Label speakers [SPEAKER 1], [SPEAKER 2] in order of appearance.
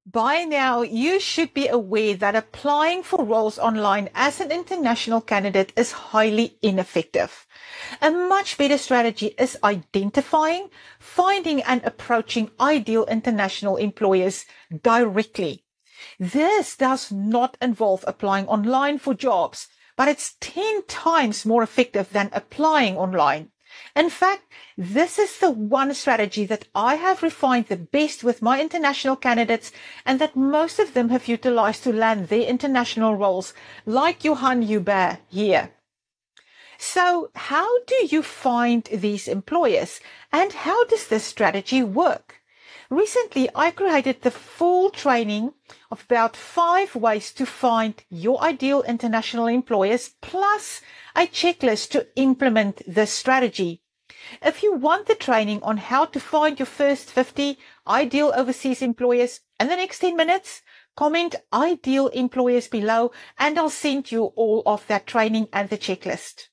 [SPEAKER 1] By now, you should be aware that applying for roles online as an international candidate is highly ineffective. A much better strategy is identifying, finding, and approaching ideal international employers directly. This does not involve applying online for jobs, but it's 10 times more effective than applying online. In fact, this is the one strategy that I have refined the best with my international candidates and that most of them have utilized to land their international roles, like Johan Hubert here. So how do you find these employers and how does this strategy work? Recently, I created the full training of about 5 ways to find your ideal international employers, plus a checklist to implement this strategy. If you want the training on how to find your first 50 ideal overseas employers in the next 10 minutes, comment ideal employers below and I'll send you all of that training and the checklist.